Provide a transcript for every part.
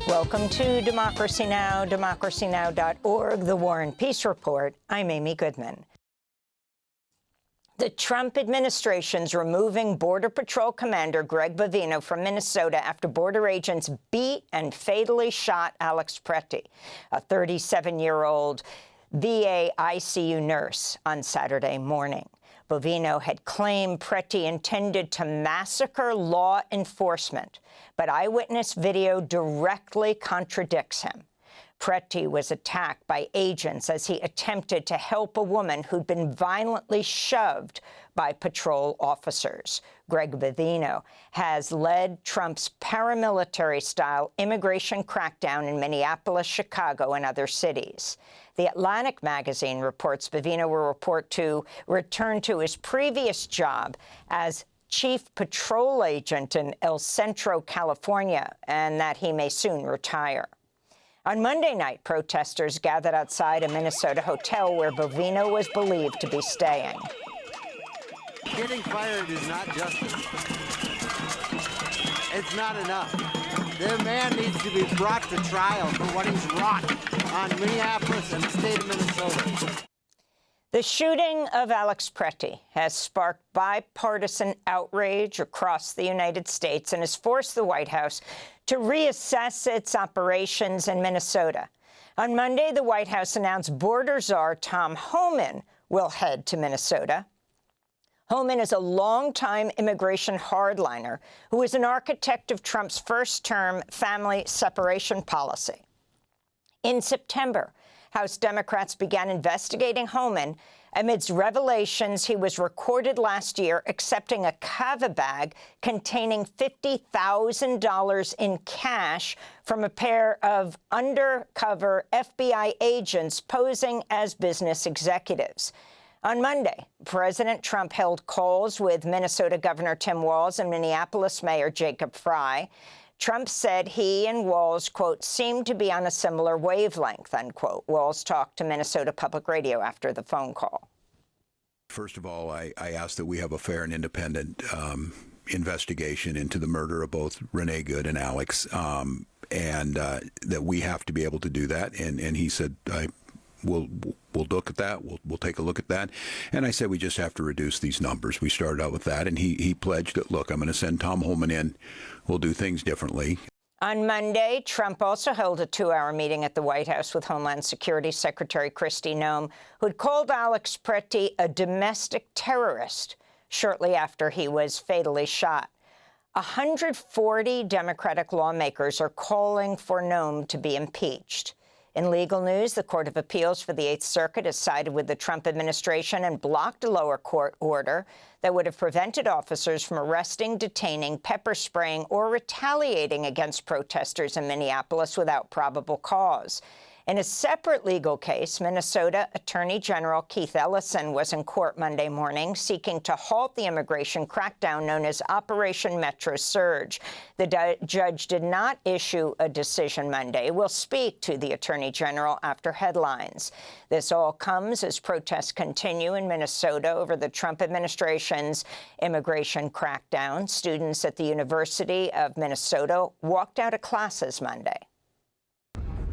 Welcome to Democracy Now!, democracynow.org, the War and Peace Report. I'm Amy Goodman. The Trump administration's removing Border Patrol Commander Greg Bovino from Minnesota after border agents beat and fatally shot Alex Pretty, a 37-year-old VA ICU nurse, on Saturday morning. Bovino had claimed Pretty intended to massacre law enforcement, but eyewitness video directly contradicts him. Pretty was attacked by agents as he attempted to help a woman who'd been violently shoved by patrol officers. Greg Bovino has led Trump's paramilitary-style immigration crackdown in Minneapolis, Chicago, and other cities. The Atlantic magazine reports Bovino will report to return to his previous job as chief patrol agent in El Centro, California, and that he may soon retire. On Monday night, protesters gathered outside a Minnesota hotel where Bovino was believed to be staying. Getting fired is not justice. It's not enough. The man needs to be brought to trial for what he's wrought on Minneapolis and the state of Minnesota. The shooting of Alex Pretty has sparked bipartisan outrage across the United States and has forced the White House to reassess its operations in Minnesota. On Monday, the White House announced border czar Tom Homan will head to Minnesota. Homan is a longtime immigration hardliner who is an architect of Trump's first-term family separation policy. In September, House Democrats began investigating Homan amidst revelations he was recorded last year accepting a kava bag containing $50,000 in cash from a pair of undercover FBI agents posing as business executives. On Monday, President Trump held calls with Minnesota Governor Tim Walz and Minneapolis Mayor Jacob Frey. Trump said he and Walz, quote, seemed to be on a similar wavelength, unquote. Walz talked to Minnesota Public Radio after the phone call. First of all, I ask that we have a fair and independent investigation into the murder of both Renee Good and Alex, and that we have to be able to do that. And he said, We'll look at that. We'll take a look at that. And I said we just have to reduce these numbers. We started out with that, and he pledged that, look, I'm going to send Tom Homan in. We'll do things differently. On Monday, Trump also held a 2-hour meeting at the White House with Homeland Security Secretary Kristi Noem, who'd called Alex Pretty a domestic terrorist shortly after he was fatally shot. 140 Democratic lawmakers are calling for Noem to be impeached. In legal news, the Court of Appeals for the Eighth Circuit has sided with the Trump administration and blocked a lower court order that would have prevented officers from arresting, detaining, pepper spraying, or retaliating against protesters in Minneapolis without probable cause. In a separate legal case, Minnesota Attorney General Keith Ellison was in court Monday morning seeking to halt the immigration crackdown known as Operation Metro Surge. The judge did not issue a decision Monday. We'll speak to the Attorney General after headlines. This all comes as protests continue in Minnesota over the Trump administration's immigration crackdown. Students at the University of Minnesota walked out of classes Monday.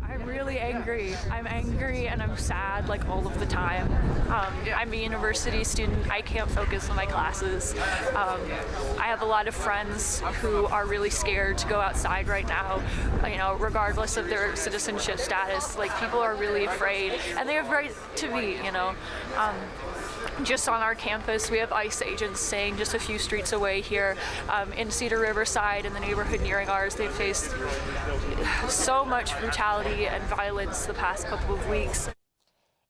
I'm really angry. I'm angry and I'm sad, like, all of the time. I'm a university student. I can't focus on my classes. I have a lot of friends who are really scared to go outside right now, you know, regardless of their citizenship status. Like, people are really afraid, and they have right to be, you know. Just on our campus, we have ICE agents staying just a few streets away here in Cedar Riverside, in the neighborhood nearing ours. They've faced so much brutality and violence the past couple of weeks.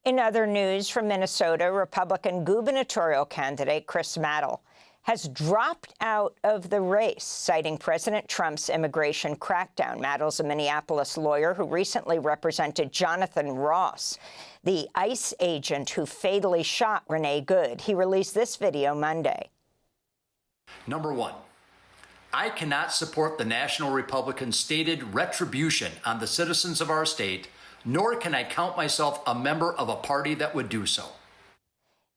In other news from Minnesota, Republican gubernatorial candidate Chris Mattel has dropped out of the race, citing President Trump's immigration crackdown. Mattel's a Minneapolis lawyer who recently represented Jonathan Ross, the ICE agent who fatally shot Renee Good. He released this video Monday. Number one, I cannot support the National Republicans' stated retribution on the citizens of our state, nor can I count myself a member of a party that would do so.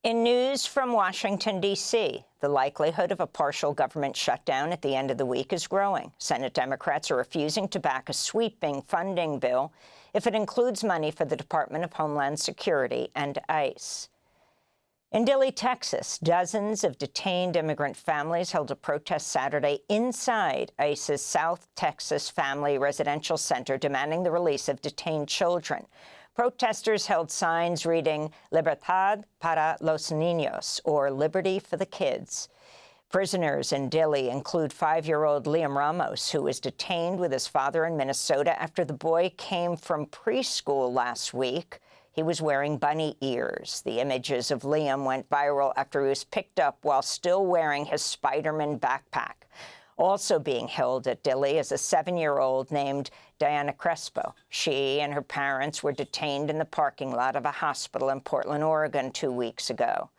In news from Washington, D.C., the likelihood of a partial government shutdown at the end of the week is growing. Senate Democrats are refusing to back a sweeping funding bill if it includes money for the Department of Homeland Security and ICE. In Dilley, Texas, dozens of detained immigrant families held a protest Saturday inside ICE's South Texas Family Residential Center, demanding the release of detained children. Protesters held signs reading "Libertad para los niños," or "Liberty for the kids." Prisoners in Dilley include 5-year-old Liam Ramos, who was detained with his father in Minnesota after the boy came from preschool last week. He was wearing bunny ears. The images of Liam went viral after he was picked up while still wearing his Spider-Man backpack. Also being held at Dilley is a 7-year-old named Diana Crespo. She and her parents were detained in the parking lot of a hospital in Portland, Oregon 2 weeks ago.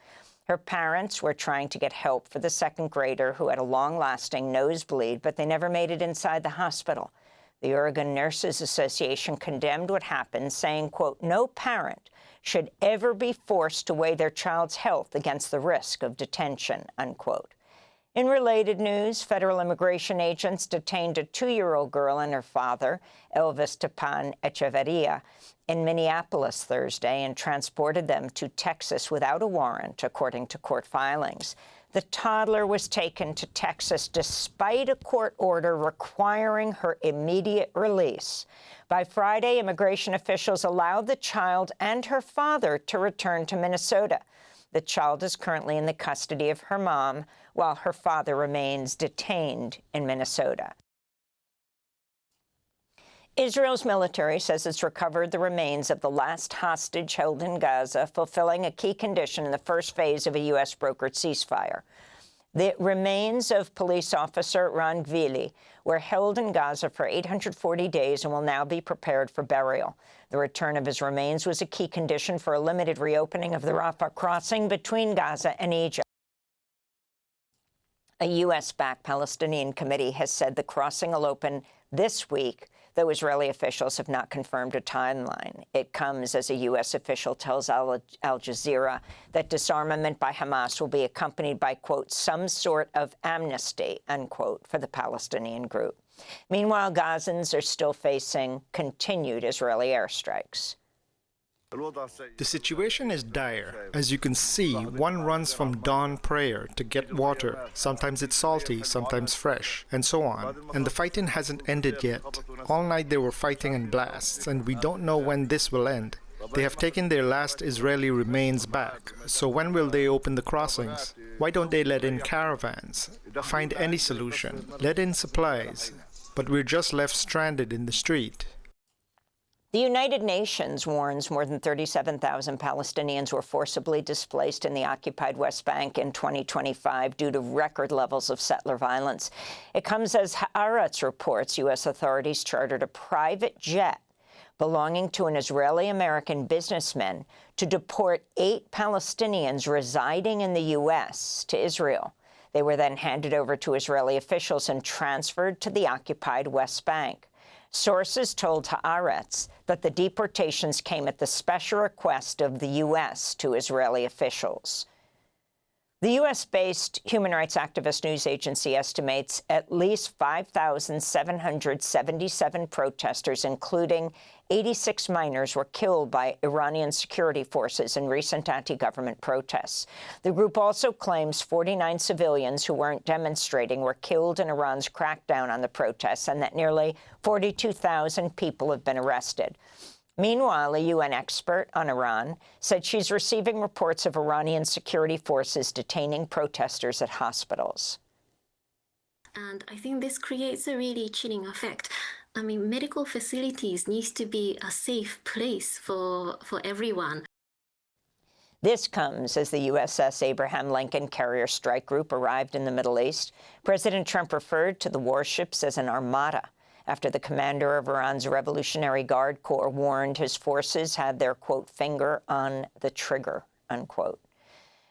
Her parents were trying to get help for the second grader who had a long-lasting nosebleed, but they never made it inside the hospital. The Oregon Nurses Association condemned what happened, saying, quote, "No parent should ever be forced to weigh their child's health against the risk of detention," unquote. In related news, federal immigration agents detained a 2-year-old girl and her father, Elvis Tapan Echeverria, in Minneapolis Thursday and transported them to Texas without a warrant, according to court filings. The toddler was taken to Texas despite a court order requiring her immediate release. By Friday, immigration officials allowed the child and her father to return to Minnesota. The child is currently in the custody of her mom, while her father remains detained in Minnesota. Israel's military says it's recovered the remains of the last hostage held in Gaza, fulfilling a key condition in the first phase of a U.S.-brokered ceasefire. The remains of police officer Ron Gvili were held in Gaza for 840 days and will now be prepared for burial. The return of his remains was a key condition for a limited reopening of the Rafah crossing between Gaza and Egypt. A U.S.-backed Palestinian committee has said the crossing will open this week, though Israeli officials have not confirmed a timeline. It comes as a U.S. official tells Al Jazeera that disarmament by Hamas will be accompanied by, quote, "some sort of amnesty," unquote, for the Palestinian group. Meanwhile, Gazans are still facing continued Israeli airstrikes. The situation is dire. As you can see, one runs from dawn prayer to get water. Sometimes it's salty, sometimes fresh, and so on. And the fighting hasn't ended yet. All night they were fighting and blasts, and we don't know when this will end. They have taken their last Israeli remains back. So when will they open the crossings? Why don't they let in caravans? Find any solution. Let in supplies. But we're just left stranded in the street. The United Nations warns more than 37,000 Palestinians were forcibly displaced in the occupied West Bank in 2025 due to record levels of settler violence. It comes as Haaretz reports U.S. authorities chartered a private jet belonging to an Israeli-American businessman to deport 8 Palestinians residing in the U.S. to Israel. They were then handed over to Israeli officials and transferred to the occupied West Bank. Sources told Haaretz that the deportations came at the special request of the U.S. to Israeli officials. The U.S.-based human rights activist news agency estimates at least 5,777 protesters, including 86 minors, were killed by Iranian security forces in recent anti-government protests. The group also claims 49 civilians who weren't demonstrating were killed in Iran's crackdown on the protests and that nearly 42,000 people have been arrested. Meanwhile, a UN expert on Iran said she's receiving reports of Iranian security forces detaining protesters at hospitals. And I think this creates a really chilling effect. I mean, medical facilities need to be a safe place for everyone. This comes as the USS Abraham Lincoln carrier strike group arrived in the Middle East. President Trump referred to the warships as an armada after the commander of Iran's Revolutionary Guard Corps warned his forces had their, quote, finger on the trigger, unquote.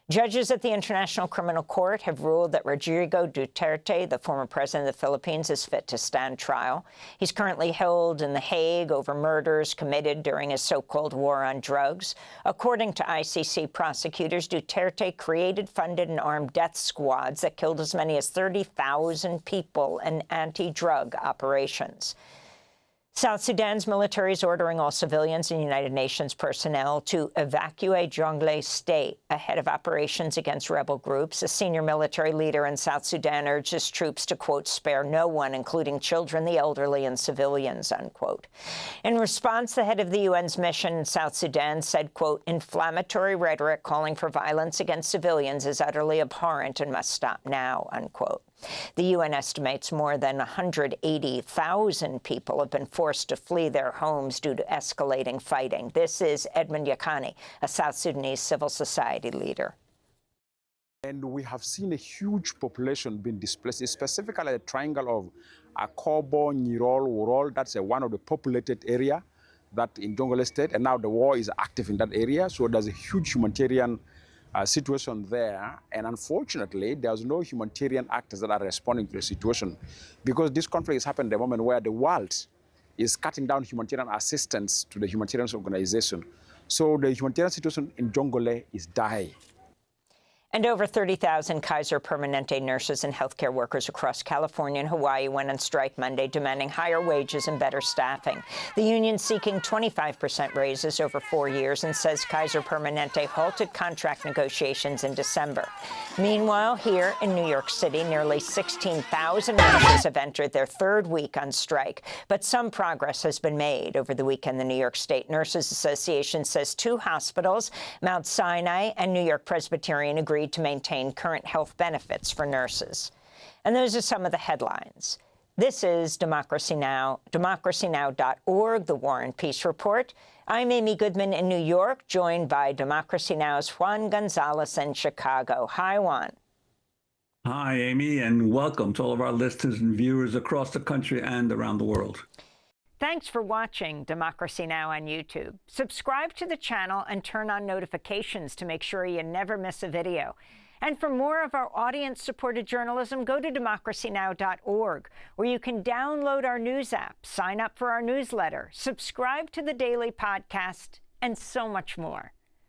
Judges at the International Criminal Court have ruled that Rodrigo Duterte, the former president of the Philippines, is fit to stand trial. He's currently held in The Hague over murders committed during his so-called war on drugs. According to ICC prosecutors, Duterte created, funded, and armed death squads that killed as many as 30,000 people in anti-drug operations. South Sudan's military is ordering all civilians and United Nations personnel to evacuate Jonglei State ahead of operations against rebel groups. A senior military leader in South Sudan urges troops to, quote, spare no one, including children, the elderly, and civilians, unquote. In response, the head of the UN's mission in South Sudan said, quote, inflammatory rhetoric calling for violence against civilians is utterly abhorrent and must stop now, unquote. The UN estimates more than 180,000 people have been forced to flee their homes due to escalating fighting. This is Edmund Yakani, a South Sudanese civil society leader. And we have seen a huge population being displaced, specifically the triangle of Akobo, Nirol, Worol. That's one of the populated area that in Jonglei State, and now the war is active in that area. So there's a huge humanitarian situation there, and unfortunately, there's no humanitarian actors that are responding to the situation, because this conflict is happening at the moment where the world is cutting down humanitarian assistance to the humanitarian organization. So the humanitarian situation in Jonglei is dire. And over 30,000 Kaiser Permanente nurses and healthcare workers across California and Hawaii went on strike Monday, demanding higher wages and better staffing. The union seeking 25% raises over 4 years and says Kaiser Permanente halted contract negotiations in December. Meanwhile, here in New York City, nearly 16,000 nurses have entered their third week on strike, but some progress has been made. Over the weekend, the New York State Nurses Association says 2 hospitals, Mount Sinai and New York Presbyterian, agreed to maintain current health benefits for nurses. And those are some of the headlines. This is Democracy Now!, democracynow.org, the War and Peace Report. I'm Amy Goodman in New York, joined by Democracy Now!'s Juan Gonzalez in Chicago. Hi, Juan. Hi, Amy, and welcome to all of our listeners and viewers across the country and around the world. Thanks for watching Democracy Now! On YouTube. Subscribe to the channel and turn on notifications to make sure you never miss a video. And for more of our audience-supported journalism, go to democracynow.org, where you can download our news app, sign up for our newsletter, subscribe to the daily podcast, and so much more.